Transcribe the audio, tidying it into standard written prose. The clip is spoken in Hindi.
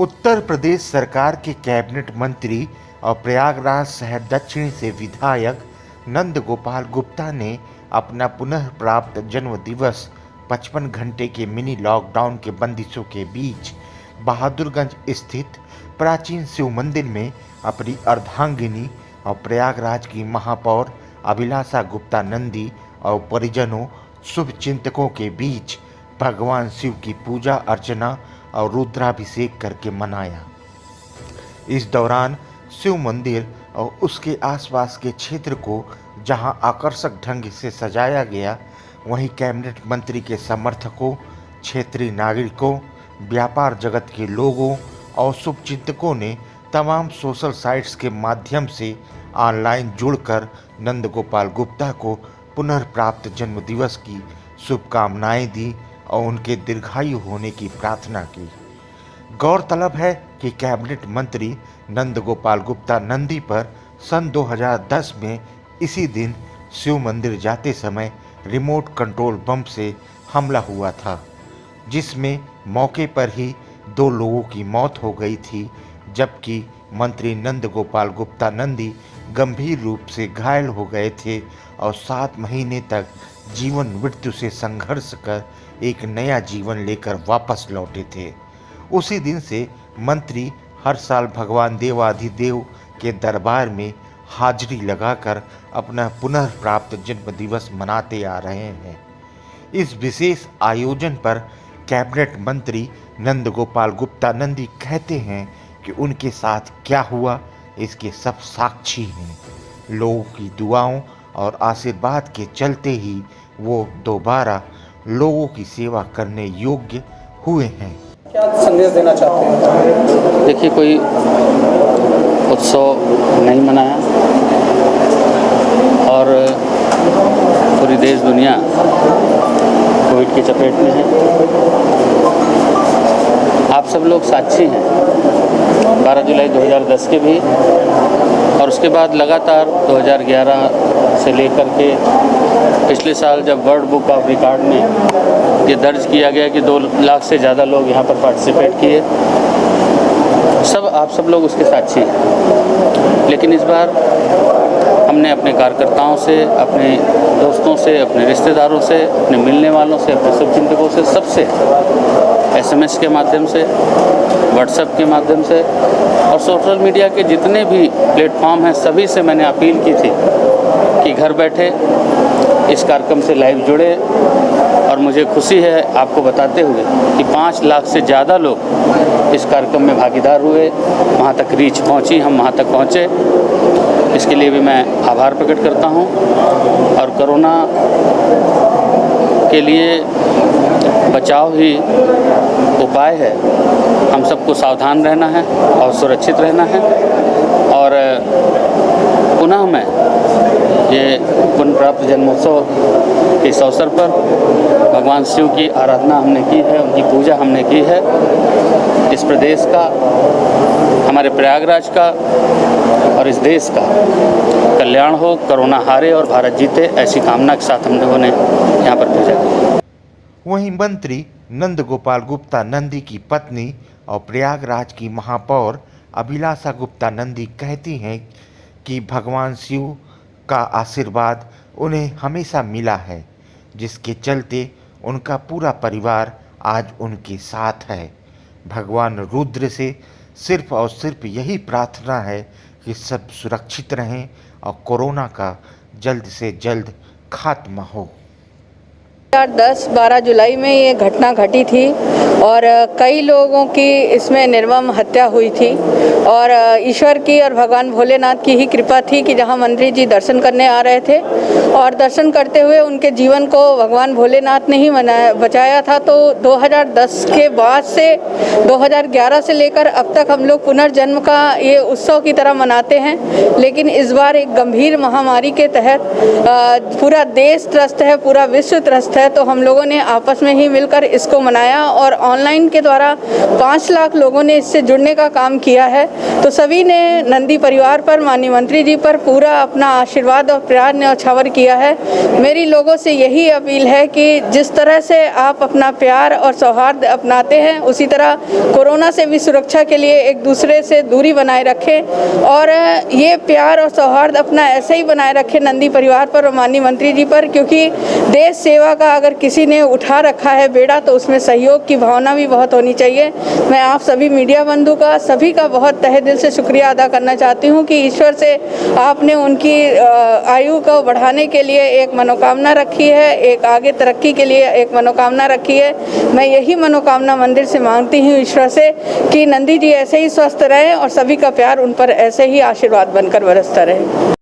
उत्तर प्रदेश सरकार के कैबिनेट मंत्री और प्रयागराज शहर दक्षिण से विधायक नंद गोपाल गुप्ता ने अपना पुनः प्राप्त जन्म दिवस 55 घंटे के मिनी लॉकडाउन के बंदिशों के बीच बहादुरगंज स्थित प्राचीन शिव मंदिर में अपनी अर्धांगिनी और प्रयागराज की महापौर अभिलाषा गुप्ता नंदी और परिजनों शुभ चिंतकों के बीच भगवान शिव की पूजा अर्चना और रुद्राभिषेक करके मनाया। इस दौरान शिव मंदिर और उसके आसपास के क्षेत्र को जहां आकर्षक ढंग से सजाया गया, वहीं कैबिनेट मंत्री के समर्थकों, क्षेत्रीय नागरिकों, व्यापार जगत के लोगों और शुभचिंतकों ने तमाम सोशल साइट्स के माध्यम से ऑनलाइन जुड़कर नंद गोपाल गुप्ता को पुनर्प्राप्त जन्मदिवस की शुभकामनाएं दी और उनके दीर्घायु होने की प्रार्थना की। गौरतलब है कि कैबिनेट मंत्री नंद गोपाल गुप्ता नंदी पर सन 2010 में इसी दिन शिव मंदिर जाते समय रिमोट कंट्रोल बम से हमला हुआ था, जिसमें मौके पर ही 2 लोगों की मौत हो गई थी, जबकि मंत्री नंद गोपाल गुप्ता नंदी गंभीर रूप से घायल हो गए थे और 7 महीने तक जीवन मृत्यु से संघर्ष कर एक नया जीवन लेकर वापस लौटे थे। उसी दिन से मंत्री हर साल भगवान देवाधिदेव के दरबार में हाजिरी लगाकर अपना पुनर्प्राप्त जन्म दिवस मनाते आ रहे हैं। इस विशेष आयोजन पर कैबिनेट मंत्री नंद गोपाल गुप्ता नंदी कहते हैं कि उनके साथ क्या हुआ इसके सब साक्षी हैं। लोगों की दुआओं और आशीर्वाद के चलते ही वो दोबारा लोगों की सेवा करने योग्य हुए हैं। क्या संदेश देना चाहते हैं? देखिए, कोई उत्सव नहीं मनाया और पूरी देश दुनिया कोविड की चपेट में है। आप सब लोग साक्षी हैं 12 जुलाई 2010 के भी, और उसके बाद लगातार 2011 से लेकर के पिछले साल जब वर्ल्ड बुक ऑफ रिकॉर्ड में ये दर्ज किया गया कि 2 लाख से ज़्यादा लोग यहाँ पर पार्टिसिपेट किए, आप सब लोग उसके साक्षी हैं। लेकिन इस बार हमने अपने कार्यकर्ताओं से, अपने दोस्तों से, अपने रिश्तेदारों से, अपने मिलने वालों से, अपने शुभचिंतकों से, सबसे SMS के माध्यम से, व्हाट्सएप के माध्यम से और सोशल मीडिया के जितने भी प्लेटफॉर्म हैं, सभी से मैंने अपील की थी कि घर बैठे इस कार्यक्रम से लाइव जुड़े। और मुझे खुशी है आपको बताते हुए कि 5 लाख से ज़्यादा लोग इस कार्यक्रम में भागीदार हुए। वहाँ तक रीच पहुँची, हम वहाँ तक पहुँचे, इसके लिए भी मैं आभार प्रकट करता हूँ। और कोरोना के लिए बचाव ही उपाय है। हम सबको सावधान रहना है और सुरक्षित रहना है। और पुनः मैं ये पुनर्प्राप्त जन्मोत्सव इस अवसर पर भगवान शिव की आराधना हमने की है, उनकी पूजा हमने की है। इस प्रदेश का, हमारे प्रयागराज का और इस देश का कल्याण हो, कोरोना हारे और भारत जीते, ऐसी कामना के साथ हम लोगों ने यहाँ पर पूजा की। वहीं मंत्री नंद गोपाल गुप्ता नंदी की पत्नी और प्रयागराज की महापौर अभिलाषा गुप्ता नंदी कहती हैं कि भगवान शिव का आशीर्वाद उन्हें हमेशा मिला है, जिसके चलते उनका पूरा परिवार आज उनके साथ है। भगवान रुद्र से सिर्फ और सिर्फ यही प्रार्थना है कि सब सुरक्षित रहें और कोरोना का जल्द से जल्द खात्मा हो। 12 जुलाई में ये घटना घटी थी और कई लोगों की इसमें निर्मम हत्या हुई थी और ईश्वर की और भगवान भोलेनाथ की ही कृपा थी कि जहां मंत्री जी दर्शन करने आ रहे थे और दर्शन करते हुए उनके जीवन को भगवान भोलेनाथ ने ही बचाया था। तो 2010 के बाद से 2011 से लेकर अब तक हम लोग पुनर्जन्म का ये उत्सव की तरह मनाते हैं। लेकिन इस बार एक गंभीर महामारी के तहत पूरा देश त्रस्त है, पूरा विश्व त्रस्त है। है, तो हम लोगों ने आपस में ही मिलकर इसको मनाया और ऑनलाइन के द्वारा 5 लाख लोगों ने इससे जुड़ने का काम किया है। तो सभी ने नंदी परिवार पर, माननीय मंत्री जी पर पूरा अपना आशीर्वाद और प्यार न्यौछावर किया है। मेरी लोगों से यही अपील है कि जिस तरह से आप अपना प्यार और सौहार्द अपनाते हैं, उसी तरह कोरोना से भी सुरक्षा के लिए एक दूसरे से दूरी बनाए रखें और ये प्यार और सौहार्द अपना ऐसे ही बनाए रखें नंदी परिवार पर और माननीय मंत्री जी पर, क्योंकि देश सेवा का अगर किसी ने उठा रखा है बेड़ा तो उसमें सहयोग की भावना भी बहुत होनी चाहिए। मैं आप सभी मीडिया बंधु का, सभी का बहुत तहे दिल से शुक्रिया अदा करना चाहती हूँ कि ईश्वर से आपने उनकी आयु को बढ़ाने के लिए एक मनोकामना रखी है, एक आगे तरक्की के लिए एक मनोकामना रखी है। मैं यही मनोकामना मंदिर से मांगती हूँ ईश्वर से कि नंदी जी ऐसे ही स्वस्थ रहें और सभी का प्यार उन पर ऐसे ही आशीर्वाद बनकर बरसता रहे।